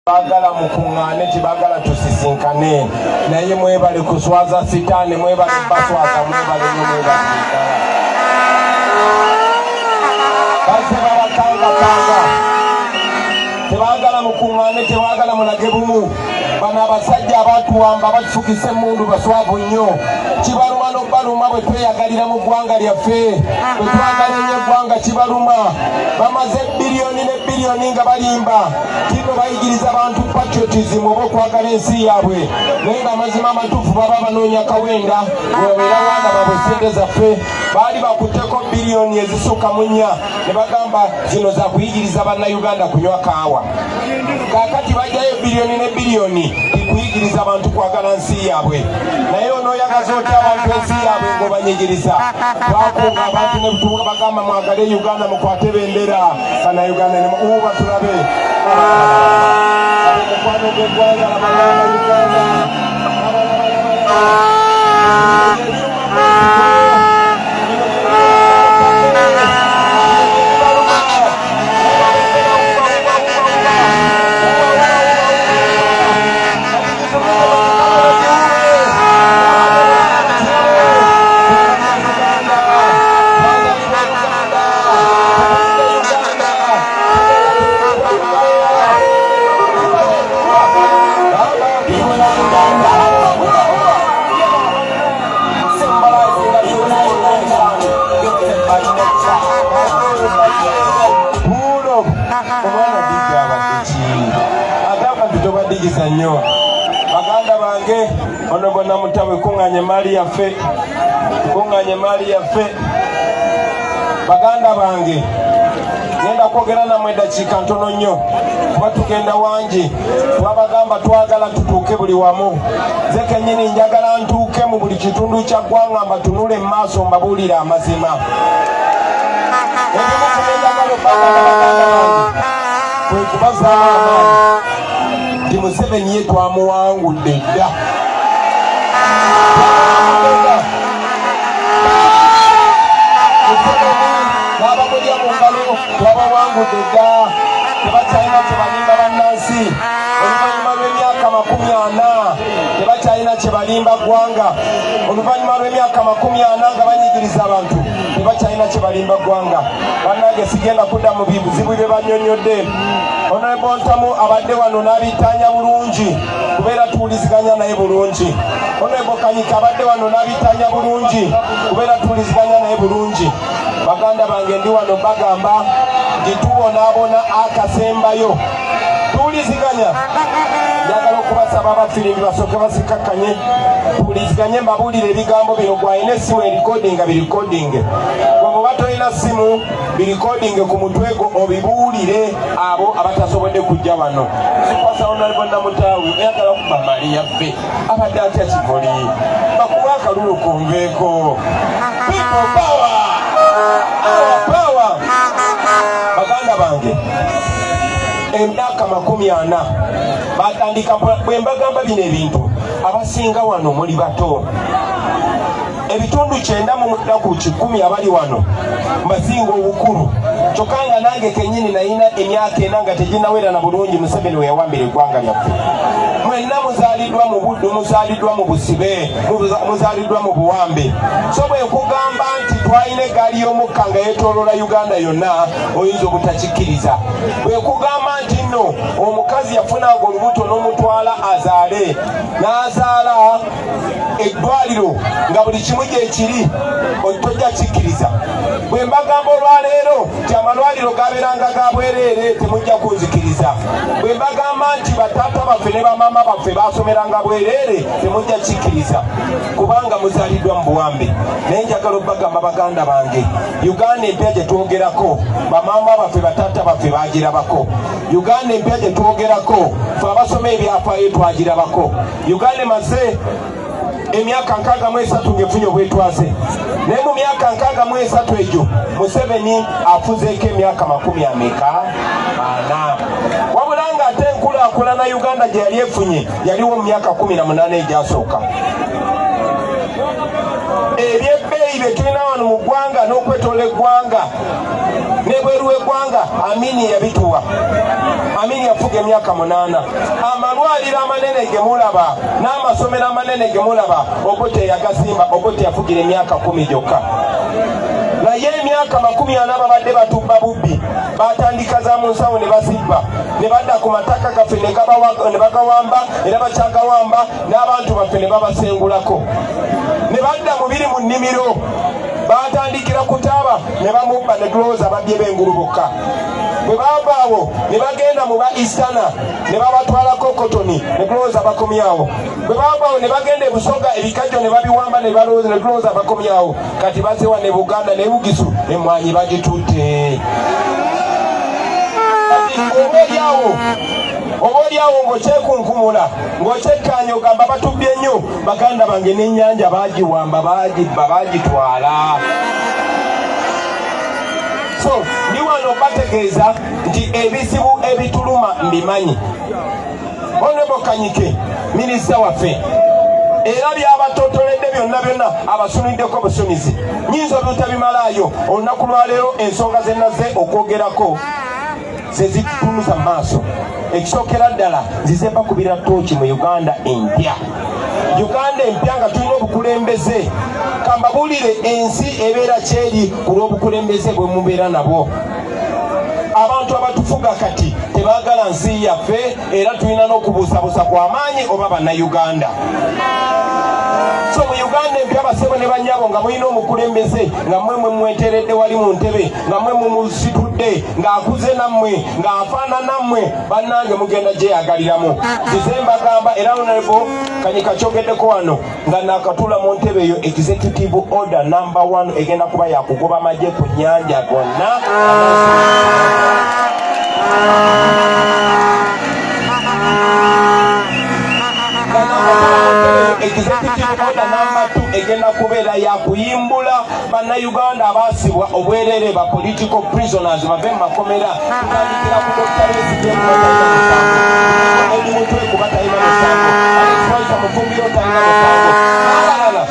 bagala mukungane tibagala tusisinkane naye mwebale kuswaza sitani mwebale baswaza mwebale mwebale base babakanga tebagala mukungane tebagala mulage bumu bana abasajja abatuwamba basukise mundu baswavu nnyo kibaluma n'obaluma bwe tweyagalira mu ggwanga lyaffe bwe twagala ennyo eggwanga kibaluma bamaze biliyoni ne biliyoni nga balimba kino bayigiriza abantu patriotism oba okwagala ensi yaabwe naye nga amazima amatuufu baba banoonya kawenda webabeera wana babwe sente zaffe baali bakuteko biliyoni ezisukka mu 4 ne bagamba zino za kuyigiriza bannayuganda kunywa kaawa kaakati bajjayo biliyoni ne biliyoni tikuyigiriza abantu kwagala nsi yaabwe naye onooyagaza otya abantu ensi yaabwe ng'obanyigiriza twakunga abantu ne butubuka bagamba mwagale Uganda mukwate bendera bannayuganda uba tulabe mukwano gw'eggwanga labalanga Uganda nnyo baganda bange ono bonna mutawe kunganye mali yaffe baganda bange genda kwogera namwe eddakiika ntono nnyo kuba tugenda wangi twabagamba twagala tutuuke buli wamu nze kennyini njagala ntuuke mu buli kitundu kya ggwanga mbatunule mu maaso mbabuulire amazima ebimukulenjagala obbaganda baganda bange kwe kubazaamu amaanyi ti Museveni ye twamuwangudde dda n'abamulya mu ngalo twabawangudde dda tebakyalina kye balimba bannansi oluvannyuma lw'emyaka 40 tebakyalina kye balimba ggwanga oluvannyuma lw'emyaka 40 nga banyigiriza abantu tebakyalina kye balimba ggwanga bannange sigenda kudda mu bizibu bye bannyonnyodde Honorable Ntamu abadde wano n'abitaanya bulungi kubeera tuwuliziganya naye bulungi Honorable Kanyika abadde wano n'abitaanya bulungi kubeera tuwuliziganya naye bulungi baganda bange ndi wano bagamba nti tubonaabona akasembayo tuwuliziganya njagala okubasaba abafirimbi basooke basikakkanye tuwuliziganye mbabuulire ebigambo bino gwalina essimu erikodinga birikodinge bw'oba tolina ssimu birikodinge ku mutwe gwo obibuulire abo abatasobodde kujja wano sikwasa Honorable Namutaawe oyagala kuba mali yaffe abadde atya kivoli bakuwa akalulu kunveeko people power power baganda bange emyaka 40 batandika bwe mbagamba bino ebintu abasinga wano muli bato ebitundu 9 mu 10 abali wano mbasinga obukulu kyokka nga nange kennyini nalina emyaka 4 nga teginawera na bulungi Museveni we yawambira eggwanga lyaffe mwenna muzaaliddwa mu buddu muzaaliddwa mu busibe muzaaliddwa mu buwambe so bwe nkugamba nti twalina eggaali y'omukka nga yeetooloola Uganda yonna oyinza obutakikkiriza bwe nkugamba nti nno omukazi yafunanga olubuto n'omutwala azaale n'azaala eddwaliro nga buli kimu gyekiri tojja kikkiriza bwe mbagamba olwaleero nti amalwaliro gabeeranga ga bwereere temujja kunzikiriza bwe mbagamba nti bataata baffe ne bamama baffe basomeranga bwereere temujja kikkiriza kubanga muzaaliddwa mu buwambe naye njagala obbagamba baganda bange Uganda empya gye twogerako bamama baffe bataata baffe bagirabako Uganda empya gye twogerako ffe abasoma ebyafaayo twagirabako Uganda emaze emyaka 63 ng'efunye obwetwaze naye mu myaka 63 egyo Museveni afuzeeko emyaka 40 wabula nga ate enkulaakulana Uganda gye yali efunye yaliwo mu myaka 18 egyasooka ebyebbe babeeyi be tulina wano mu ggwanga n'okwetoola eggwanga n'ebweru eggwanga Amini yabituwa. Amini yafuga emyaka 8. Amalwaliro amanene ge mulaba n'amasomero amanene ge mulaba Obote yagasimba. Obote yafugira emyaka 10 gyokka. Naye emyaka 40 babadde batubba bubbi batandika za mu nsawo ne basibba ne badda ku mataka gaffe ne bagawamba era bakyagawamba n'abantu baffe ne babasengulako ne badda mubiri mu nnimiro batandikira kutaaba ne bamubba ne tulowooza babye b'engulu bokka. Bwe baavaawo ne bagenda mu ba Eastana ne babatwalako Kotoni ne tulowooza bakomyawo. Bwe baavaawo ne bagenda e Busoga ebikajjo ne babiwamba ne balowooza ne tulowooza bakomyawo. Kati bazewa ne Buganda ne Bugisu emmwanyi bagitutte. Oboolyawo ng'okyekunkumula ng'okyekkaanya ogamba batubbye nnyo baganda bange n'ennyanja baagiwamba baagibba baagitwala. So ndi wano bategeeza nti ebizibu ebituluma mbimanyi. Honorable Kanyike minisita waffe era by'abatotoledde byonna abasuniddeko busunizi nyinza obutabimalaayo olunaku lwaleero ensonga ze naze okwogerako ze zitunuza maaso. Ekisookera ddala nzize mbakubira ttooki mu Uganda empya. Uganda empya nga tulina obukulembeze kambabulire ensi ebeera kyeri ku lw'obukulembeze bwe mubeera nabwo. Abantu abatufuga kati tebaagala nsi yaffe era tulina n'okubuusabuusa kw'amaanyi oba bannayuganda. So mu Uganda empya basebo ne bannyabo nga mulina omukulembeze nga mmwe mweteredde wali mu ntebe nga mmwe mumusitudde ng'akuze nammwe ng'afaanana mmwe bannange mugenda gyeyagaliramu. Nzize mbagamba era Honorable Kanyika kyogeddeko wano nga naakatuula mu ntebe eyo executive order number 1 egenda kuba yakugoba amagye ku nnyanja gonna. Executive order number 2 egenda kubeera yakuyimbula bannayuganda abaasibwa obwerere ba political prisoners bave mu makomera tutandikira ku Dr. Besigye Mutwe kuba talina musango Alex Mufumbiro talina musango.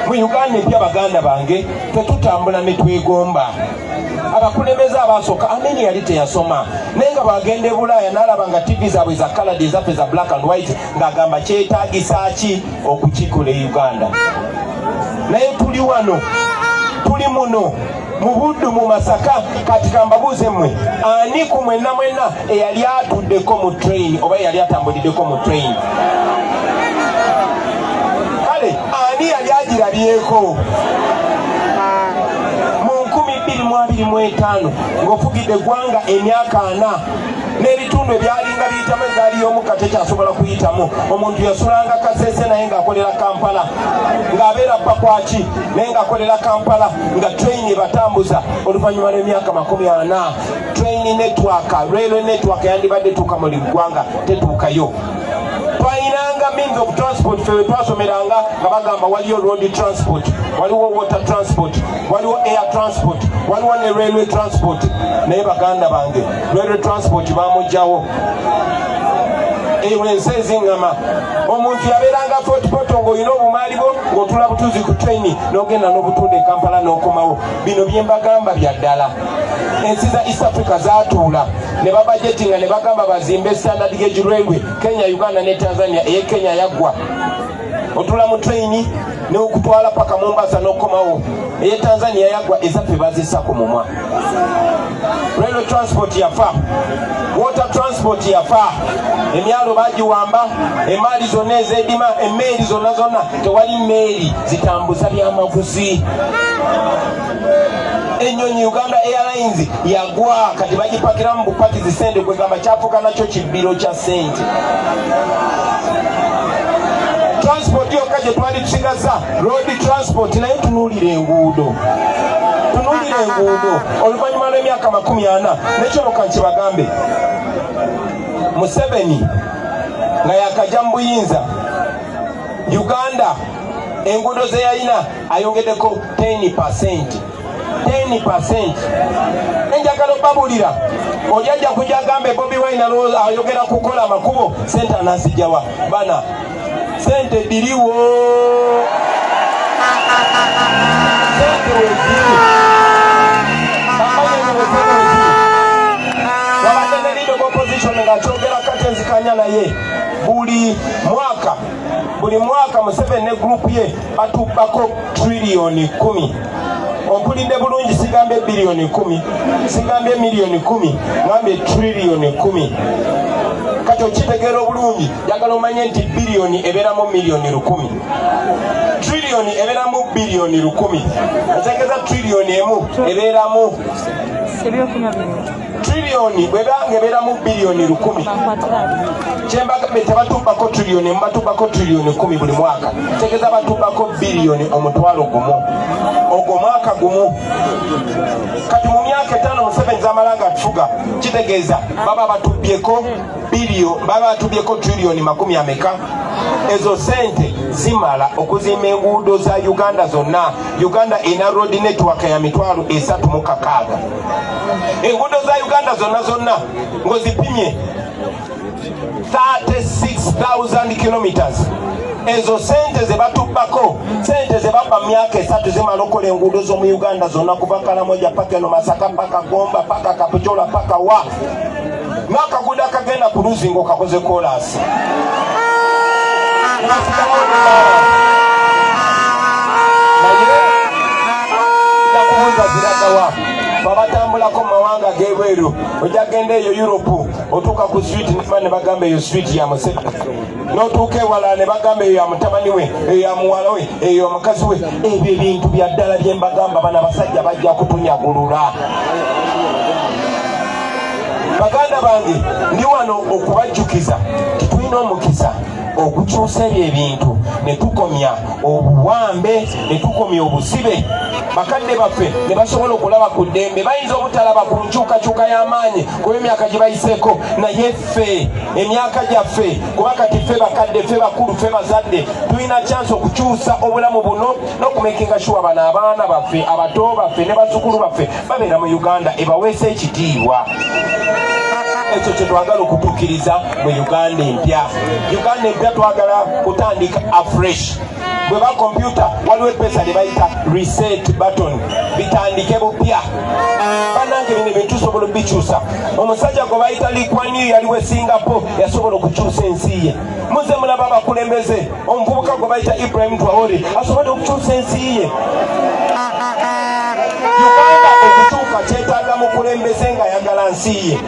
Mu Uganda empya baganda bange tetutambula ne twegomba. Abakulembeze abasooka Amini yali teyasoma naye nga bagenda e Bulaaya n'alaba nga TV zaabwe za colored ezaffe za black and white ng'agamba kyetaagisa ki okukikola e Uganda. Naye tuli wano tuli muno mu Buddu mu Masaka. Kati kambabuuze mmwe ani ku mwenna eyali atuddeko mu train oba yali atambuliddeko mu train? Kale ani yali agirabyeko? 2025 ng'ofugidde eggwanga emyaka 4 n'ebitundu ebyalinga biyitamu egaali y'omukka tekyasobola kuyitamu. Omuntu yasulanga Kasese naye ng'akolera Kampala ng'abeera Pakwaki naye ng'akolera Kampala nga train ebatambuza. Oluvannyuma lw'emyaka 40 train network railway network yandibadde tuuka mu ggwanga tetuukayo. Twalinanga means of transport ffe twasomeranga nga bagamba waliyo road transport, waliwo water transport, waliwo air transport, waliwo ne railway transport. Naye baganda bange railway transport bamugyawo. Eyo ensi eziŋŋama omuntu yabeeranga footpoto ng'olina obumaali bwo ng'otula butuuzi ku train n'ogenda n'obutunda e Kampala n'okomawo. Bino bye mbagamba bya ddala. Ensi za East Africa zaatuula ne babajetinga ne bagamba bazimbe standard gauge railway. Kenya, Uganda ne Tanzania. Eye Kenya yaggwa otula mu train n'okutwala paka Mombasa n'okomawo. Eye Tanzania yaggwa ezaffe bazissa ku mumwa. Railway transport yafa, water transport yafa. Emyalo bagiwamba, emaali zonna ez'edima, emmeeri zonna tewali mmeeri zitambuza byamaguzi. Ennyonyi Uganda Airlines yagwa kati bagipakiramu bupaki zisende kwegamba kyafuuka nakyo kibbiro kya ssente. Transport yokka gye twali tusigaza road transport naye tunuulira enguudo. Oluvannyuma lw'emyaka 40 nekyonoka nkibagambe Museveni nga yakajja mu buyinza Uganda enguudo ze yalina ayongeddeko 10%. Enjagala obbabulira oli ajja kujja agambe Bobi Wine ayogera kukola amakubo sente anazijjawa bana sente diriwo. sente weziri amanye weziri wabadde ne leader of opposition ng'akyogera katenzikanya naye buli mwaka Museveni ne group ye batubbako trillioni 10. Ompulidde bulungi sigambye billioni 10, sigambye milioni 10, ngambye trillioni 10. Kati okitegeera obulungi njagala omanye nti billioni ebeeramu milioni 10, trillioni ebeeramu billioni 10. Ntegeeza trillioni emu ebeeramu trillioni bwebanga ebeeramu billioni 10. Kyembagambe tebatubbako trillioni emu, batubbako trillioni 10 buli mwaka. Ntegeeza batubbako billioni omutwalo gumu ogwo mwaka gumu. Kati mu myaka 5 Museveni z'amalanga atufuga kitegeeza baba batubyeko trillioni 10 ameka. Ezo sente zimala okuzimba enguudo za Uganda zonna. Uganda ina road network ya mitwalo 36. Enguudo za Uganda zonna ngozipimye 36,000 kilometers. Ezo sente ze batubbako, sente ze baba myaka 3 zimala okola enguudo zo mu Uganda zonna kuva Karamoja paka no Masaka paka Gomba paka Kapichola paka wa n'akaguudo akagenda ku Luzingo kakoze kolasi. Nakubuuza ziragawa babatambulako mu mawanga g'ebweru, ojja genda eyo Europe otuuka ku street ne bagamba eyo street ya Museveni, n'otuuka ewala ne bagamba eyo ya mutabani we, eyo ya muwala we, eyo ya mukazi we. Ebyo ebintu bya ddala bye mbagamba bana basajja bajja kutunyagulula. Baganda bange ndi wano okubajjukiza tetulina omukisa okukyusa ebintu ne tukomya obuwambe ne tukomya obusibe. Bakadde baffe ne basobola okulaba ku ddembe, bayinza obutalaba ku nkyukakyuka y'amaanyi kuba emyaka gye bayiseeko, naye ffe emyaka gyaffe kuba kati ffe bakadde, ffe bakulu, ffe bazadde tulina chance okukyusa obulamu buno n'okumakinga sure bano abaana baffe abato baffe ne bazzukulu baffe babeera mu Uganda ebaweesa ekitiibwa. Ekyo kye twagala okutuukiriza mu Uganda empya. Uganda empya twagala kutandika afresh. Bwe ba kompyuta waliwo epesa lye bayita reset button, bitandike bupya. Bannange bino bintu tusobola obikyusa. Omusajja gwe bayita Lee Kuan Yew yaliwo e Singapore yasobola okukyusa ensi ye. Muze mulaba abakulembeze, omuvubuka gwe bayita Ibrahim Traore asobodde okukyusa ensi ye. Uganda okukyuka kyetaaga mukulembeze ng'ayagala nsi ye.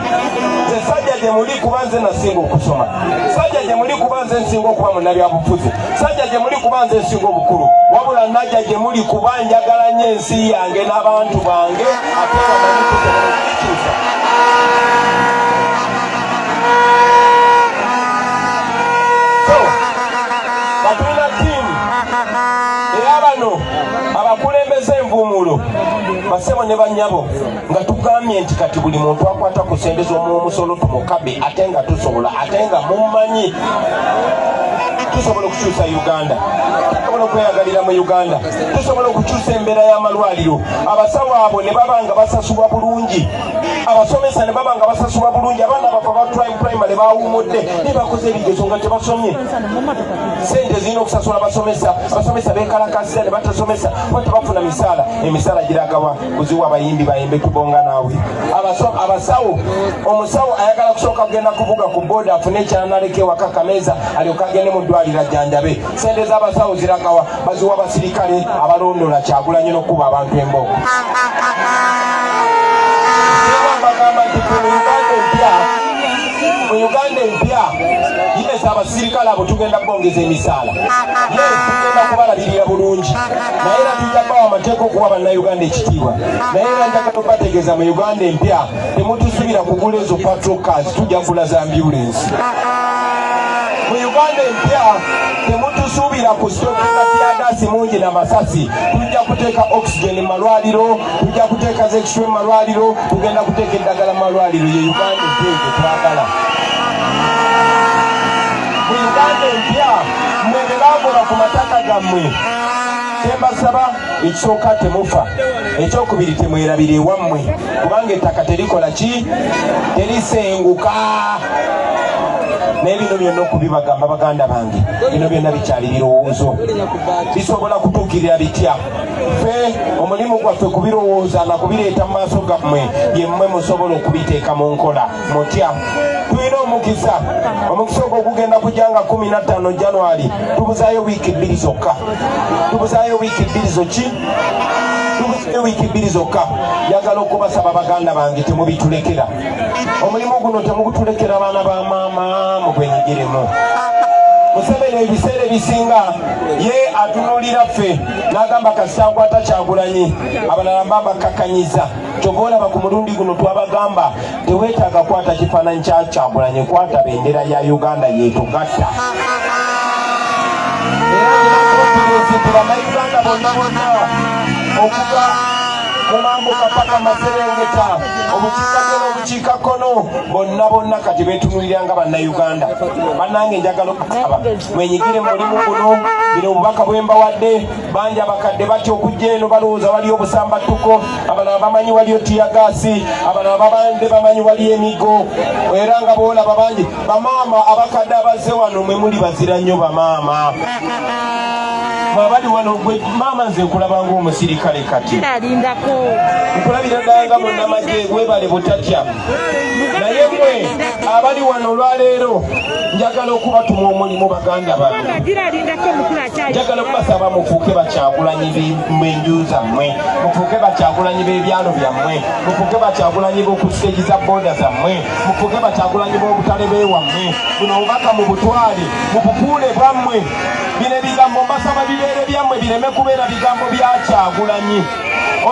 Nze sajja gye muli kuba nze nasinga okusoma, sajja gye muli kuba nze nsinga okuba munnabyabufuzi, sajja gye muli kuba nze nsinga obukulu, wabula najja gye muli kuba njagala nnyo ensi yange n'abantu bange ate bamanyi kusobola okukikyusa. So batulina ttiimu era bano abakulembeze envuumuulo basebo ne bannyabo nga tugambye nti kati buli muntu akwata ku sente z'omumusolo tumukabe ate nga tusobola, ate nga mumanyi tusobola okukyusa Uganda, tusobola okweyagalira mu Uganda, tusobola okukyusa embeera y'amalwaliro. Abasawo abo ne baba nga basasulwa bulungi, abasomesa ne baba nga basasulwa bulungi. Abaana bafa ba primary baawummudde ne bakoze ebigezo nga tebasomye. Sente zirina okusasula abasomesa, abasomesa beekalakasira ne batasomesa kuba tebafuna misaala. Emisaala giragawa kuziwa abayimbi bayimbe tubonga naawe. Abasawo, omusawo ayagala kusooka kugenda kuvuga ku booda afune ekyanaleka ewaka Kameeza alyoka agende mu ddwaliro ajjanjabe. Sente z'abasawo ziragawa baziwa abasirikale abalondola Kyagulanyi n'okuba abantu embooko. Bagamba nti mu Uganda empya yes abasirikale abo tugenda bongeza emisaala, yes tugenda kubalabirira bulungi, naye era tujja kubawa amateeka okuwa bannayuganda ekitiibwa. Naye era njagala okubategeeza mu Uganda empya temutusubira kugula ezo patrol cars, tujja kugula za ambulance. Mu Uganda empya temutusuubira ku sitokinga tiyagasi mungi na masasi, tujja kuteeka oxygen mu malwaliro, tujja kuteeka zextray mu malwaliro, tugenda kuteeka eddagala mu malwaliro. Ye Uganda empya gye twagala. Mu Uganda empya mmwe be baagoba ku mataka gammwe kyembasaba ekisooka temufa, ekyokubiri temwerabira ewammwe kubanga ettaka terikola ki? Terisenguka. naye bino byonna okubibagamba baganda bange bino byonna bikyali birowoozo bisobola kutuukirira bitya ffe omulimu gwaffe kubirowooza na kubireeta mu maaso gammwe yemmwe musobola okubiteeka mu nkola mutya tulina omukisa ogwo gugenda kujanga 15 January tubuzaayo wiiki 2 zokka tubuzaayo wiiki 2 zoki tubuzaayo wiiki 2 zokka njagala okubasaba baganda bange temubitulekera omulimu guno temugutulekera baana ba maama mugwenyigiremu Museveni ebiseera ebisinga ye atunuulira ffe n'agamba kasita akwata Kyagulanyi abalala babakakanyiza kyova olaba ku mulundi guno twabagamba teweetaaga kwata kifaananyi kya Kyagulanyi kwata bendera ya Uganda yeetugatta era bannayuganda bonna okuva mu mambuka paka Maserengeta obukiikakkono obukiikakkono bonna kati beetunuulira nga bannayuganda bannange njagala okusaba mwenyigire mu mulimu guno bino obubaka bwe mbawadde bangi abakadde batya okujja eno balowooza waliyo obusambattuko abalala bamanyi waliyo tiyagaasi abalala babande bamanyi waliyo emigo era nga boolaba bangi bamaama abakadde abazze wano mwe muli bazira nnyo bamaama abali wano gwe maama nze nkulaba ng'omusirikale kati nkulabira ddala nga munnamagye gwebale butatya naye mwe abali wano olwaleero njagala okubatuma omulimu baganda bange njagala okubasaba mufuuke bakyagulanyi b'enju zammwe mufuuke bakyagulanyi b'ebyalo byammwe mufuuke bakyagulanyi b'oku siteegi za booda zammwe mufuuke bakyagulanyi b'obutale b'ewammwe buno obubaka mu butwale mu bupuule bwammwe bino ebigambo mbasaba bibeere byammwe bireme kubeera bigambo bya Kyagulanyi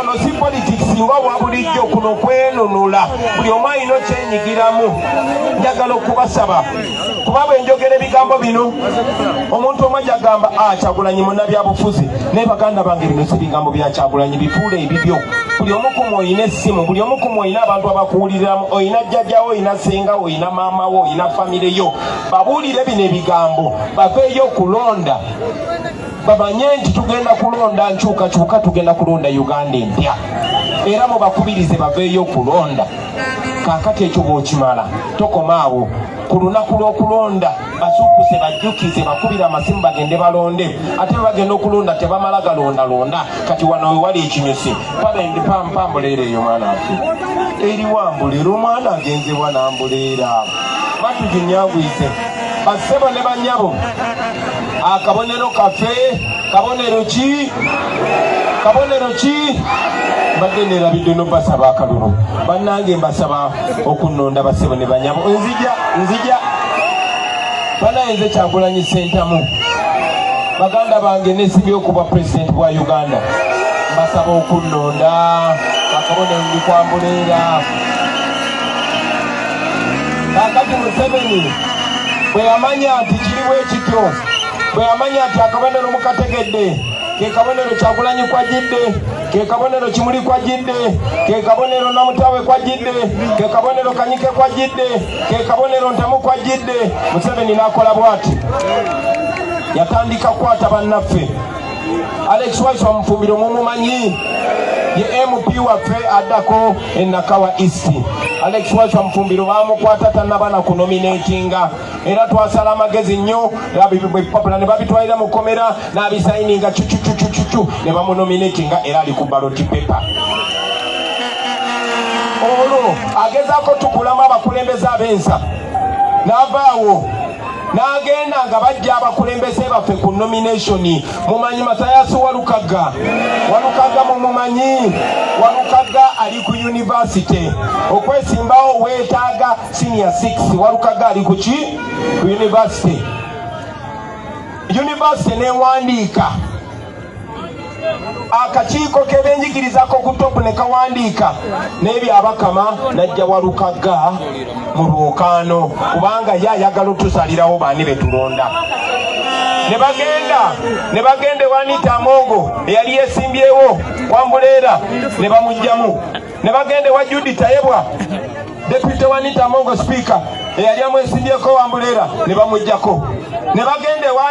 ono si politics nga obwa bulijjo kuno kwenunula buli omu alina kyenyigiramu njagala okubasaba kuba bwe njogera ebigambo bino omuntu omu ajagamba Kyagulanyi munnabyabufuzi naye baganda bange bino si bigambo bya Kyagulanyi bifuule ebibyo buli omu kumu oyina essimu buli omu kumu oyina abantu abakuwuliramu oyina jjajjawo oyina sengawo oyina maamawo oyina famire yo babuulire bino ebigambo baveeyo okulonda babanye nti tugenda kulonda nkyukakyuka tugenda kulonda Uganda empya era mubakubirize baveeyo okulonda kaakati ekyo bw'okimala tokomaawo ku lunaku lw'okulonda basuukuse bajjukize bakubira amasimu bagende balonde ate bagenda okulonda tebamala galondalonda kati wano we wali ekinyusi pabendi pambuleera eyo mwana ate eri wambuleera omwana agenzebwa nambuleera batuginyagwize basebo ne banyabo akabonero kaffe kabonero ki badde neerabidde n'obasaba akalulu bannange mbasaba okunnonda basebo ne banyabo nzija banayenze Kyagulanyi Ssentamu baganda bange nesibye okuba pulezidenti bwa Uganda mbasaba okunnonda akabonero ndi kwambuleera kakati Museveni bwe yamanya nti kiriwo ekityo bwe yamanya nti akabonero mukategedde ke kabonero Kyagulanyi kwajidde ke kabonero Kimuli kwajidde ke kabonero Namutawe kwajidde ke kabonero Kanyike kwajidde ke kabonero Ntamu kwajidde Museveni n'akola bw'ati yatandika kukwata bannaffe Alex Waiswa Mufumbiro mumumanyi ye MP waffe addako Nakawa East Alex Waiswa Mufumbiro bamukwata tannabana ku nominatinga era twasala amagezi nnyo papula ne babitwalira mu komera n'abisayininga cucucucucu ne bamunominatinga era ali ku ballot paper olwo agezaako tukulamu abakulembeze ab'ensa n'avaawo n'agenda nga bajja abakulembeze baffe ku nomination mumanyi Matayasi Walukaga mumumanyi Walukaga ali ku university okwesimbawo weetaaga senior 6 Walukaga ali ku ki ku university newandiika akakiiko kebenjigirizako ku top ne kawandiika n'ebyo abakama najja Walukaga mu lwokaano kubanga ye ayagala otusalirawo baani betulonda ne bagenda Wanita Amongo eyali yesimbyewo Wambuleera ne bamugjamu ne bagenda wa Judith Ayebwa deputy Wanita Amongo speaker eyali amwesimbyeko Wambulera ne bamuggyako, ne bagenda ewa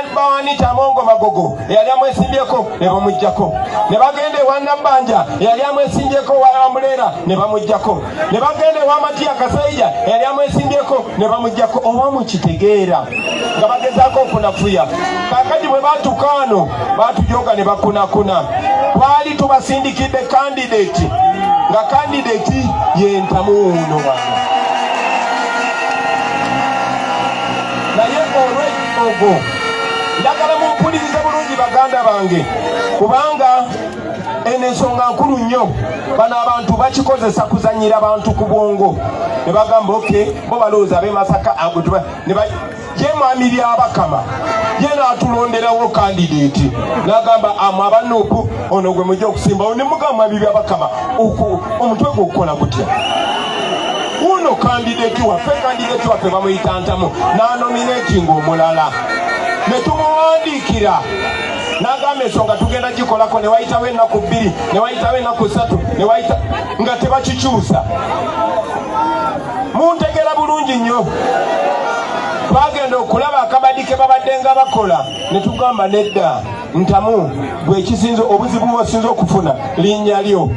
Amongo Magogo eyali amwesimbyeko ne bamuggyako, ne bagenda ewa Nabbanja eyali amwesimbyeko Wambulera ne bamuggyako, ne bagenda ewa Matiya Kasaija eyali amwesimbyeko ne bamuggyako. Oba mukitegeera nga bagezaako okunafuya. Kaakati bwe baatuuka wano baatujoga ne bakunakuna. Twali tubasindikidde kandidate nga kandidate ye Ntamu uno wano. Naye olw'ekyogo njagala mumpulirize bulungi baganda bange, kubanga eno ensonga nkulu nnyo. Bano abantu bakikozesa kuzanyira bantu ku bwongo, ne bagamba oke bo balowooza ab'e Masaka ye mwami by'Abakama ye n'atulonderawo kandidate n'agamba abanuupu ono gwe mujja okusimbawo, ne mugamba mwami by'Abakama omutwe gwe okukola gutya. Uno kandidate waffe bamuyita Ntamu n'anominatinga omulala, ne tumuwandiikira n'agamba ensonga tugenda gikolako, ne wayitawo ennaku 2 ne wayitawo ennaku 3 ne wayita nga tebakikyusa. Muntegera bulungi nnyo. Twagenda okulaba akabadi ke babadde nga bakola ne tugamba nedda, Ntamu gwe ekisinze obuzibu bw'osinze okufuna linnya lyo.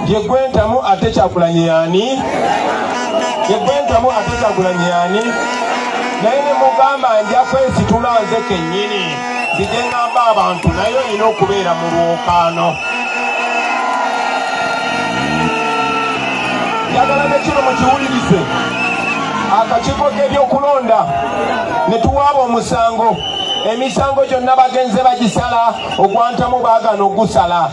Ye gwe Ntamu ate Kyagulanyi y'ani? Ye gwe Ntamu ate Kyagulanyi y'ani? Naye ne mugamba nja kwesitula nze kennyini nzije ngamba abantu naye olina okubeera mu lwokaano. Njagala ne kino mukiwulirize. Akakiiko k'ebyokulonda ne tuwaaba omusango. Emisango gyonna bagenze bagisala, ogwa Ntamu baagana ogusala.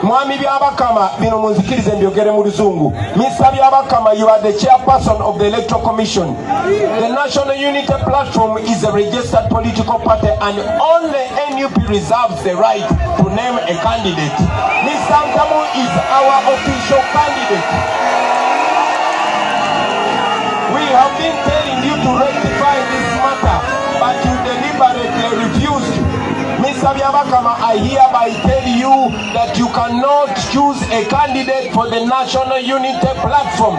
Mwami by'Abakama, bino munzikirize mbyogere mu Luzungu. Mr. by'Abakama, you are the chairperson of the Electoral Commission. The National Unity Platform is a registered political party and only NUP reserves the right to name a candidate. Mr. Ntamu is our official candidate. We have been telling you to rectify this matter, but you deliberately refused. Mr. Byabakama, I hereby tell you that you cannot choose a candidate for the National Unity Platform.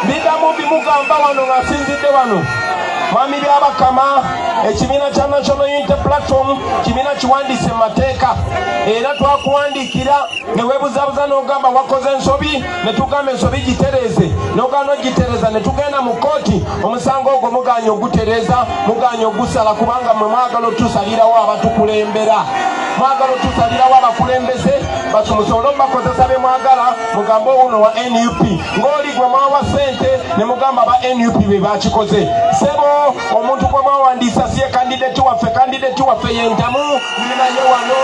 Bidamu bimugamba wano ngasinzidde wano. Mwami Byabakama, ekibiina kya National Unity Platform kibiina kiwandiise mu mateeka, era twakuwandiikira ne weebuzabuza n'ogamba wakoze ensobi, ne tugamba ensobi gitereeze, n'ogaana ogitereeza, ne tugenda mu kkooti, omusango ogwo mugaanye ogutereeza, mugaanye ogusala, kubanga mmwe mwagala otusalirawo abatukulembera, mwagala otusalirawo abakulembeze basumusobole omubakozesa be mwagala, mugambe ono wa NUP ng'oli gwe mwawa ssente ne mugamba aba NUP be bakikoze. Sebo omuntu gwe mwawandiisa siye kandidate waffe ye Ntamu, ndi naye wano.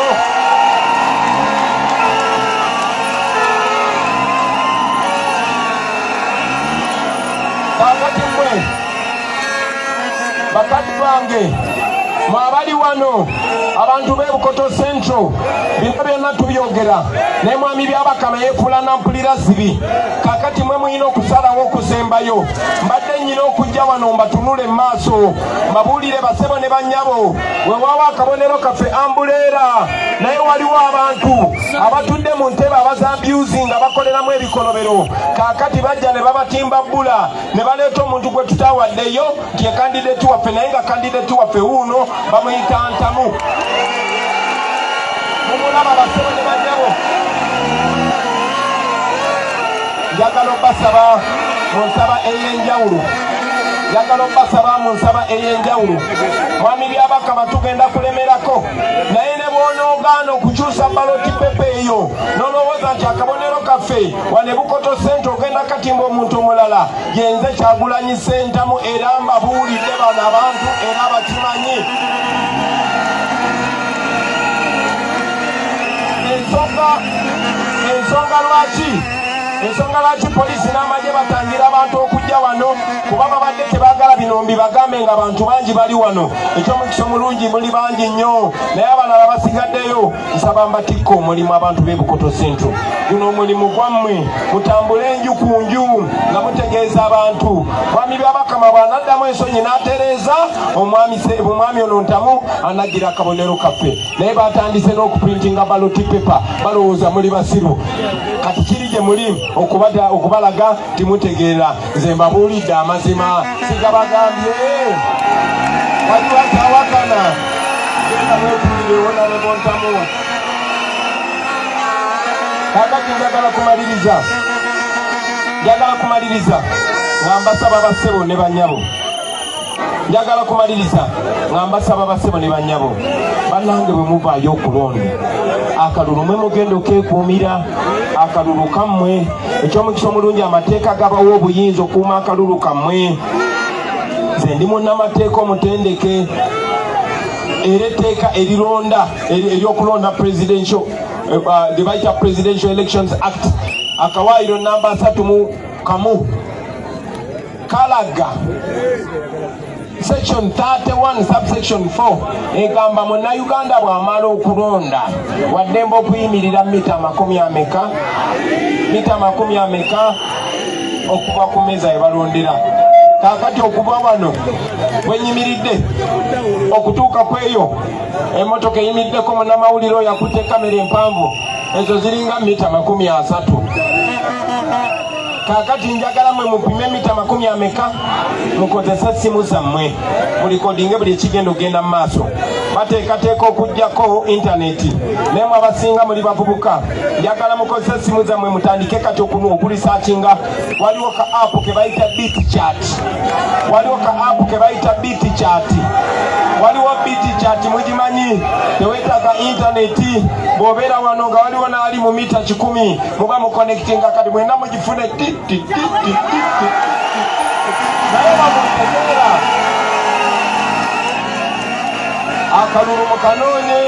Kakati mmwe bakati bange mwabali wano abantu b'e Bukoto Central, bino byonna tubyogera, naye mwami Byabakama yeefuula nampulira zibi. Kakati mwe muyina okusalawo okusembayo. Mbadde nnyina okujja wano mbatunule mu maaso, mbabuulire basebo ne bannyabo, weewaawo akabonero kaffe Ambuleera, naye waliwo abantu abatudde mu ntebe abazambyuzi nga bakoleramu ebikolobero. Kakati bajja ne babatimba bbula, ne baleeta omuntu gwe tutawaddeyo nti ye kandidate waffe, naye nga kandidate waffe wuuno bamuyita Ntamu. Mumulaba basebo ne bannyabo. Njagala obbasaba mu nsaba ey'enjawulo. Njagala obbasaba mu nsaba ey'enjawulo. Mwami Byabakama tugenda kulemerako, naye ne bw'onoogaana okukyusa baloti pepe eyo n'olowooza nti akabonero kaffe wane Bukoto Central ogenda katimba omuntu omulala, yenze Kyagulanyi Ssentamu, era mbabuulidde bano abantu era bakimanyi. Ensonga lwaki poliisi n'amagye batangira abantu okujja wano, kuba babadde tebagala bino bino mbibagambe nga abantu bangi bali wano eky'omukisa omulungi muli bangi nnyo naye abalala basigaddeyo nsaba mbatikko omulimu abantu b'Ebukoto Central guno omulimu gwammwe mutambule enju ku nju nga mutegeeza abantu mwami byabakama bw'anaddamu ensonyi n'atereeza omwami ono ntamu anagira akabonero kaffe naye batandise n'okuprintinga baloti pepa balowooza muli basiru kati kiri gye muli okubalaga timutegeera nze mbabuulidde amazima sigabagambye waliwo atawakana genda mwetulire wonalebo ntamu kakati njagala kumaliriza nga mbasaba bassebo ne bannyabo njagala kumaliriza nga mbasaba bassebo ne bannyabo bannange bwe muvaayo okulonda akalulu mwe mugenda okekuumira akalulu kammwe eky'omukisa omulungi amateeka gabawo obuyinza okuuma akalulu kammwe nze ndi munnamateeka omutendeke era etteeka erironda eryokulonda presidential the bayita Presidential Elections Act akawaayiro namba 3 kalaga section 31 subsection 4 egamba munnayuganda bw'amala okulonda waddemba okuyimirira mita 40 okuva ku mmeeza ebalondera kakati okuva wano wenyimiridde okutuuka kweyo emmotoka eyimiriddeko munnamawulire oyo akutte kamera empanvu ezo ziringa mita 30 kakati njagala mwe mupime mita 40 mukozese essimu zammwe mulikodinge buli ekigenda ogenda mu maaso bateekateeka okuggyako intaneti naye mwe abasinga muli bavubuka njagala mukozese essimu zammwe mutandike kati okulisaakinga waliwo ka app ke bayita beat chat waliwo beat chat mugimanyi teweetaaga intaneti bw'obeera wano nga waliwo n'ali mu mita 10 muba muconnectinga kati mwena mugifune naye bamutegeera akalulu mukanoonye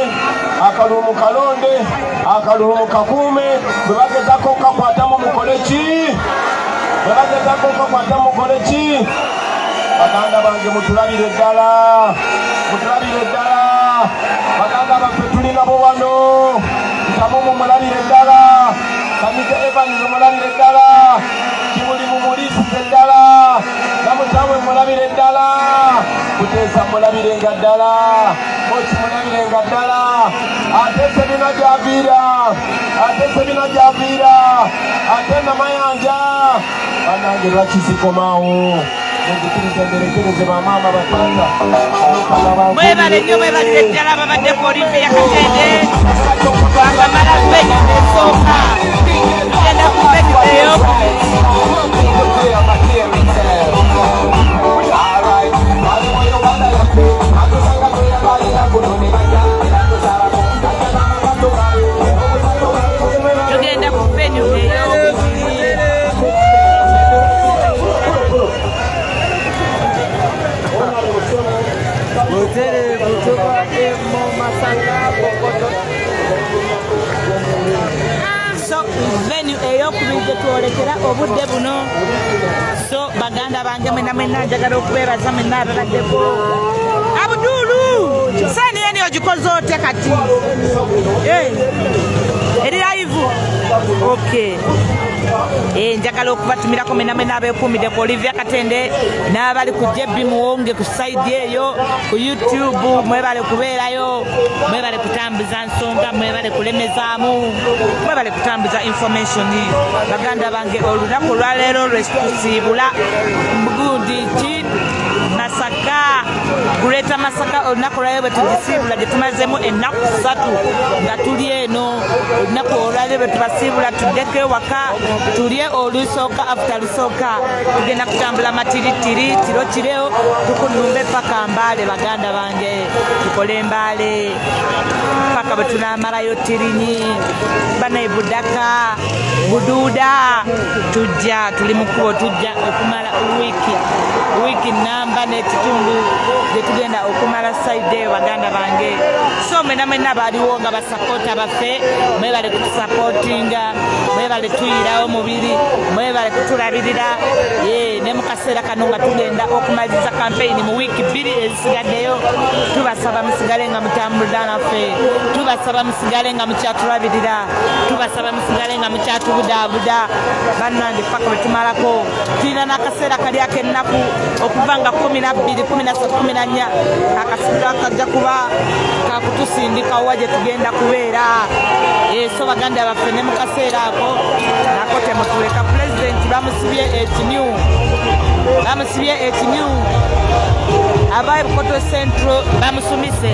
akalulu mukalonde akalulu mukakuume bwe bagezako okakwatamu mukole ki baganda bange mutulabire ddala baganda baffe tulinabo wano ntamu mumulabire ddala Kamike Evans mumulabire ddala Kimuli mumuliisise ddala namutamwe mulabire ddala kuteesa mulabirenga ddala Moki mulabirenga ddala ate sebina gyaviira ate namayanja bannange lwakizikomawo nzikirize bamaama batanda mwebale nnyo mwebalire ddala babadde ku Olivia Katende bakamala venyu nesooka tugenda ku venyu eyo tugenda ku venyu eyo so venue ey'okubiri twolekera obudde buno so baganda bange mwena njagala okubeebaza mwenna ababaddeko Abdulu saani yeni ogikoze ote kati eri live okay njagala okubatumirako mwena abeekuumidde ku Olivia Katende n'abali ku Jebbi Muwonge ku side eyo ku YouTube mwebale kubeerayo mwebale kutambuza nsonga mwebale kulemezaamu mwebale kutambuza information baganda bange olunaku lwaleero lwetusiibula gundi ki Masaka Greater Masaka olunaku lwaleero bwetugisiibula gye tumazemu ennaku 3 nga tuli eno olunaku olwaleero bwetubasiibula tuddeko ewaka tulye olusooka after lusooka tugenda kutambula matiritiri tiro kireo tukunumbe paka Mbale baganda bange tukole Mbale paka bwe tunamalayo Tirinyi Banaibudaka Bududa tujja tuli mu kkubo tujja okumala wiki namba n'ekitundu gye tugenda okumala side eyo baganda bange. So mwena baaliwo nga basapota baffe, mwebale kutusapootinga, mwebale tuyirawo mubiri, mwebale kutulabirira. Ne mu kaseera kano nga tugenda okumaliriza kampeyini mu wiiki 2 ezisigaddeyo, tubasaba musigale nga mutambulira naffe, tubasaba musigale nga mukyatulabirira, tubasaba musigale nga mukyatubudaabuda. Bannange paka bwe tumalako tulina n'akaseera kali ak'ennaku okuva nga 12, 13, 14 akaseera kajja kuba kakutusindika wa gye tugenda kubeera. So baganda baffe ne mu kaseera ako nako temutuleka. Pulezidenti bamusibye ekimyu aba Bukoto Central bamusumise.